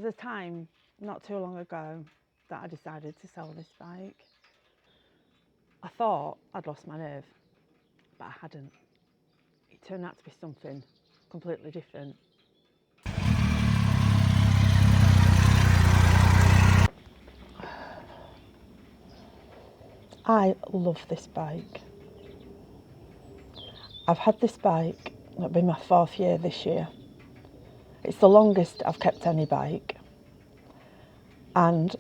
was a time not too long ago that I decided to sell this bike. I thought I'd lost my nerve, but I hadn't. It turned out to be something completely different. I love this bike. I've had this bike, it'll be my 4th year this year. It's the longest I've kept any bike. And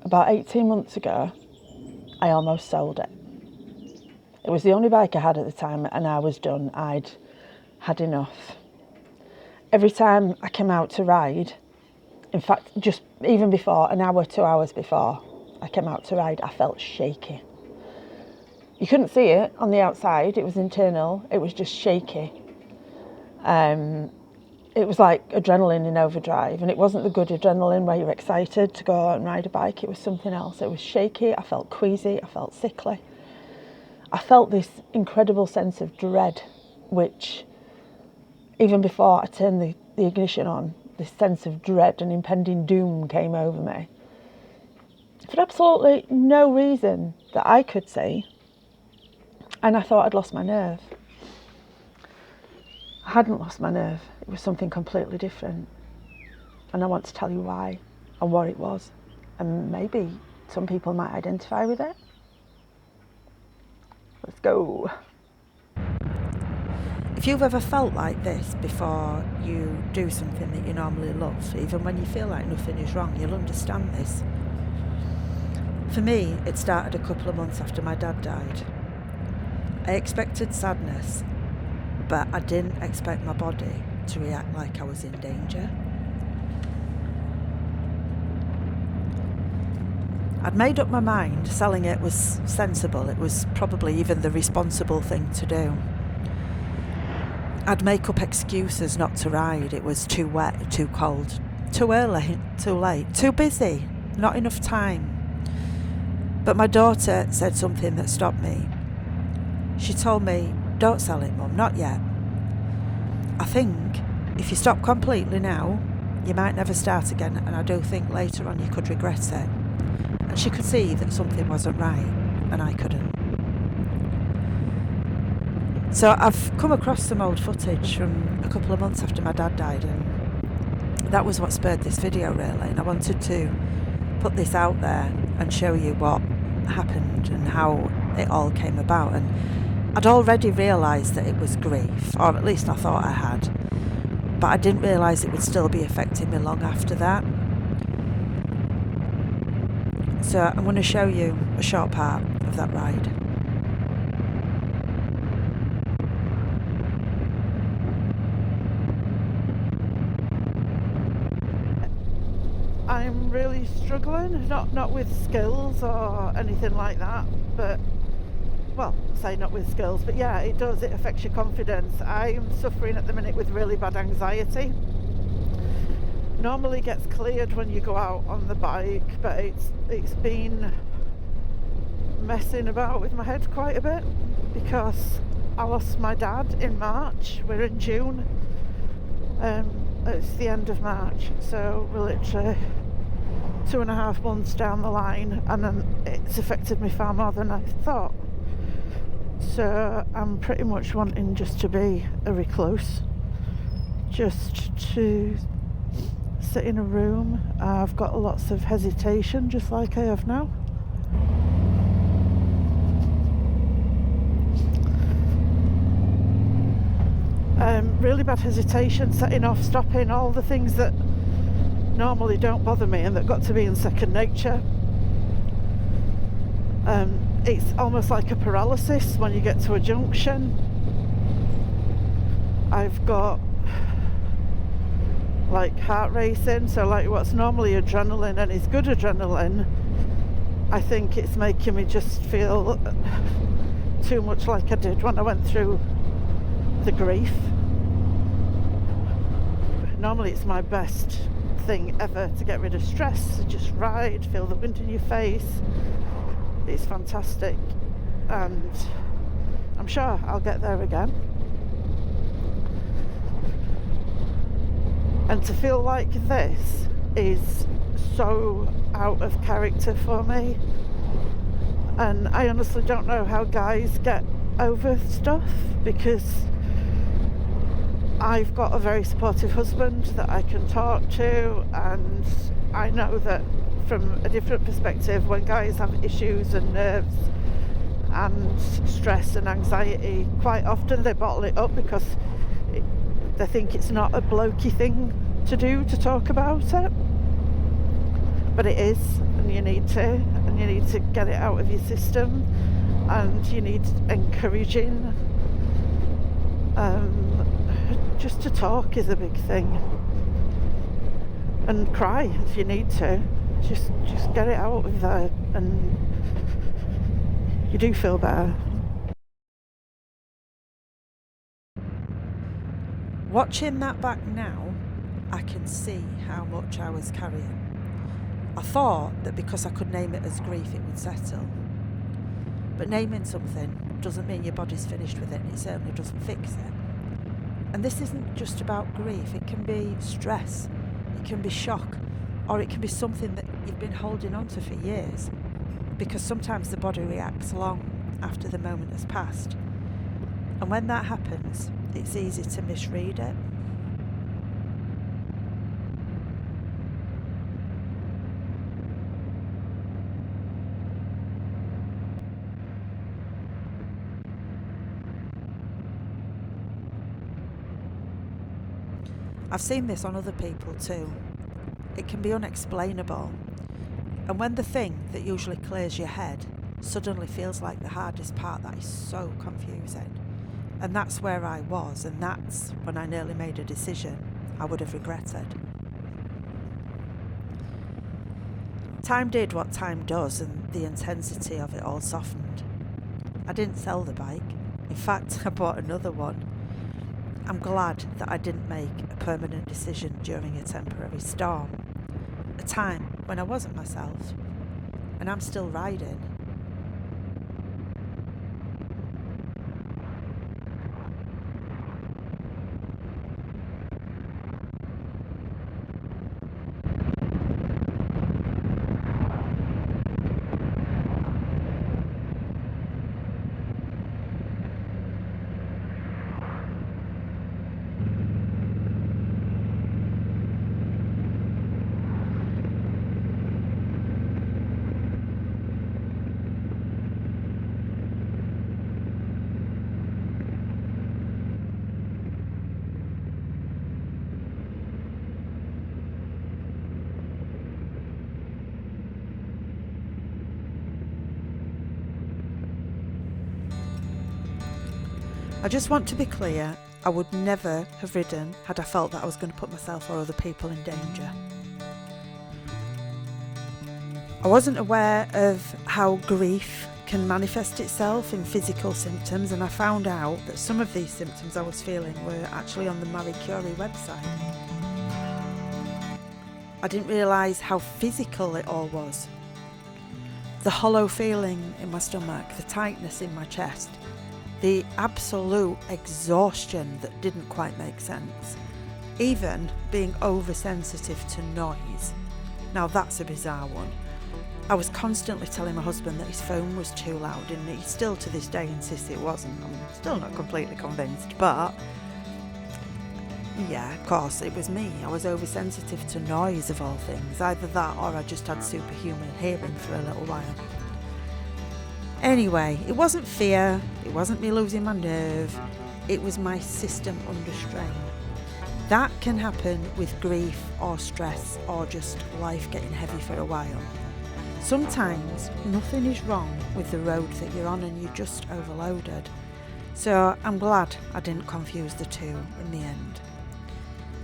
about 18 months ago, I almost sold it. It was the only bike I had at the time and I was done. I'd had enough. Every time I came out to ride, in fact, just even before, an hour, 2 hours before I came out to ride, I felt shaky. You couldn't see it on the outside, it was internal, it was just shaky. It was like adrenaline in overdrive, and it wasn't the good adrenaline where you're excited to go out and ride a bike, it was something else. It was shaky, I felt queasy, I felt sickly. I felt this incredible sense of dread, which even before I turned the ignition on, this sense of dread and impending doom came over me. For absolutely no reason that I could see. And I thought I'd lost my nerve. I hadn't lost my nerve. It was something completely different. And I want to tell you why and what it was. And maybe some people might identify with it. Let's go. If you've ever felt like this before you do something that you normally love, even when you feel like nothing is wrong, you'll understand this. For me, it started a couple of months after my dad died. I expected sadness, but I didn't expect my body to react like I was in danger. I'd made up my mind selling it was sensible, it was probably even the responsible thing to do. I'd make up excuses not to ride. It was too wet, too cold, too early, too late, too busy, not enough time. But my daughter said something that stopped me. She told me, "Don't sell it, Mum, not yet. I think if you stop completely now, you might never start again, and I do think later on you could regret it." And she could see that something wasn't right, and I couldn't. So I've come across some old footage from a couple of months after my dad died, and that was what spurred this video really, and I wanted to put this out there and show you what happened and how it all came about. And I'd already realised that it was grief, or at least I thought I had, but I didn't realise it would still be affecting me long after that. So I'm going to show you a short part of that ride. I'm really struggling, not with skills or anything like that, but, well, say not with skills, but yeah, it does, it affects your confidence. I'm suffering at the minute with really bad anxiety. Normally gets cleared when you go out on the bike, but it's been messing about with my head quite a bit because I lost my dad in March. We're in June. It's the end of March, so we're literally 2.5 months down the line, and then it's affected me far more than I thought. So I'm pretty much wanting just to be a recluse, just to sit in a room. I've got lots of hesitation, just like I have now. Really bad hesitation, setting off, stopping, all the things that normally don't bother me and that got to be in second nature. It's almost like a paralysis when you get to a junction. I've got like heart racing, so like what's normally adrenaline and is good adrenaline, I think it's making me just feel too much like I did when I went through the grief. Normally it's my best thing ever to get rid of stress, to just ride, feel the wind in your face. It's fantastic, and I'm sure I'll get there again. And to feel like this is so out of character for me, and I honestly don't know how guys get over stuff, because I've got a very supportive husband that I can talk to, and I know that from a different perspective, when guys have issues and nerves and stress and anxiety, quite often they bottle it up because they think it's not a blokey thing to do, to talk about it. But it is, and you need to get it out of your system, and you need encouraging. Just to talk is a big thing, and cry if you need to. Just get it out of there, and you do feel better. Watching that back now, I can see how much I was carrying. I thought that because I could name it as grief, it would settle. But naming something doesn't mean your body's finished with it, and it certainly doesn't fix it. And this isn't just about grief. It can be stress, it can be shock, or it can be something that you've been holding on to for years. Because sometimes the body reacts long after the moment has passed. And when that happens, it's easy to misread it. I've seen this on other people too. It can be unexplainable. And when the thing that usually clears your head suddenly feels like the hardest part, that is so confusing. And that's where I was, and that's when I nearly made a decision I would have regretted. Time did what time does, and the intensity of it all softened. I didn't sell the bike. In fact, I bought another one. I'm glad that I didn't make a permanent decision during a temporary storm. A time when I wasn't myself, and I'm still riding. I just want to be clear, I would never have ridden had I felt that I was going to put myself or other people in danger. I wasn't aware of how grief can manifest itself in physical symptoms, and I found out that some of these symptoms I was feeling were actually on the Marie Curie website. I didn't realise how physical it all was. The hollow feeling in my stomach, the tightness in my chest, the absolute exhaustion that didn't quite make sense. Even being oversensitive to noise. Now that's a bizarre one. I was constantly telling my husband that his phone was too loud, and he still to this day insists it wasn't. I'm still not completely convinced, but yeah, of course, it was me. I was oversensitive to noise of all things. Either that or I just had superhuman hearing for a little while. Anyway, it wasn't fear, it wasn't me losing my nerve, it was my system under strain. That can happen with grief or stress or just life getting heavy for a while. Sometimes nothing is wrong with the road that you're on and you're just overloaded. So I'm glad I didn't confuse the two in the end.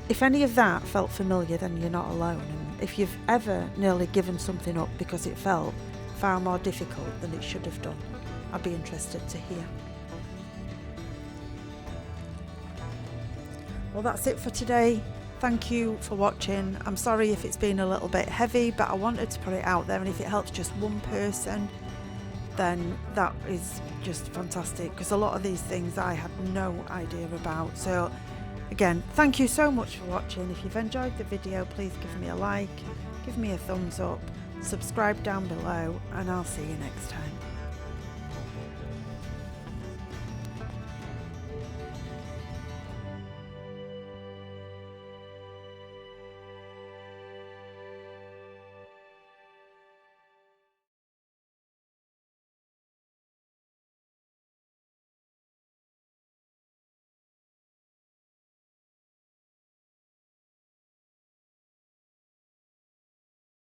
If any of that felt familiar, then you're not alone. And if you've ever nearly given something up because it felt far more difficult than it should have done, I'd be interested to hear. Well, that's it for today. Thank you for watching. I'm sorry if it's been a little bit heavy, but I wanted to put it out there, and if it helps just one person, then that is just fantastic, because a lot of these things I had no idea about. So Again, thank you so much for watching. If you've enjoyed the video, please give me a like, give me a thumbs up, subscribe down below, and I'll see you next time.